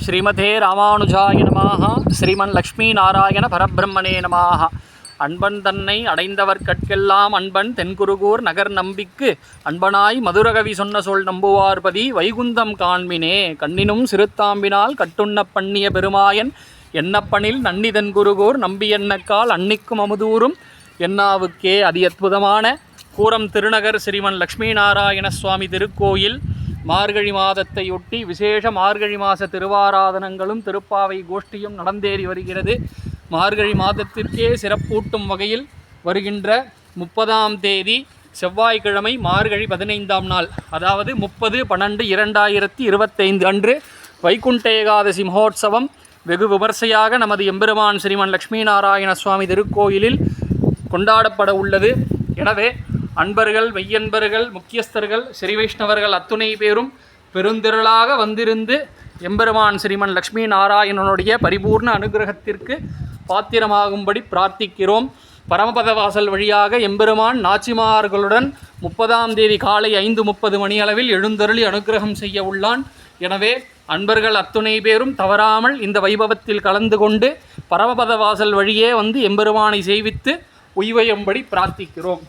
ஸ்ரீமதே ராமானுஜாய நமः. ஸ்ரீமன் லக்ஷ்மி நாராயண பரபிரம்மனே நமः. அன்பன் தன்னை அடைந்தவர்கட்கெல்லாம் அன்பன் தென்குருகூர் நகர் நம்பிக்கு அன்பனாய் மதுரகவி சொன்ன சொல் நம்புவார்பதி வைகுந்தம் காண்மினே கண்ணினும் சிறுத்தாம்பினால் கட்டுண்ண பண்ணிய பெருமாயன் எண்ணப்பனில் நன்னி தென்குருகூர் நம்பி எண்ணக்கால் அன்னிக்கும் அமுதூரும் என்னாவுக்கே அதி அற்புதமான கூரம் திருநகர் ஸ்ரீமன் லக்ஷ்மி நாராயண சுவாமி திருக்கோயில் மார்கழி மாதத்தையொட்டி விசேஷ மார்கழி மாத திருவாராதனங்களும் திருப்பாவை கோஷ்டியும் நடந்தேறி வருகிறது. மார்கழி மாதத்திற்கே சிறப்பூட்டும் வகையில் வருகின்ற 30ஆம் தேதி செவ்வாய்க்கிழமை மார்கழி 15ஆம் நாள், அதாவது 30/12/2025 அன்று வைகுண்ட ஏகாதசி மகோத்சவம் வெகு விமர்சையாக நமது எம்பெருமான் ஸ்ரீமன் லக்ஷ்மி நாராயண சுவாமி திருக்கோயிலில் கொண்டாடப்பட உள்ளது. எனவே அன்பர்கள், மெய்யன்பர்கள், முக்கியஸ்தர்கள், ஸ்ரீ வைஷ்ணவர்கள் அத்துணை பேரும் பெருந்திரளாக வந்திருந்து எம்பெருமான் ஸ்ரீமன் லக்ஷ்மி நாராயணனுடைய பரிபூர்ண அனுகிரகத்திற்கு பாத்திரமாகும்படி பிரார்த்திக்கிறோம். பரமபத வாசல் வழியாக எம்பெருமான் நாச்சிமார்களுடன் 30ஆம் தேதி காலை 5:30 மணியளவில் எழுந்தருளி அனுகிரகம் செய்ய உள்ளான். எனவே அன்பர்கள் அத்துணை பேரும் தவறாமல் இந்த வைபவத்தில் கலந்து கொண்டு பரமபத வாசல் வழியே வந்து எம்பெருமானை செய்வித்து உய்வையும்படி பிரார்த்திக்கிறோம்.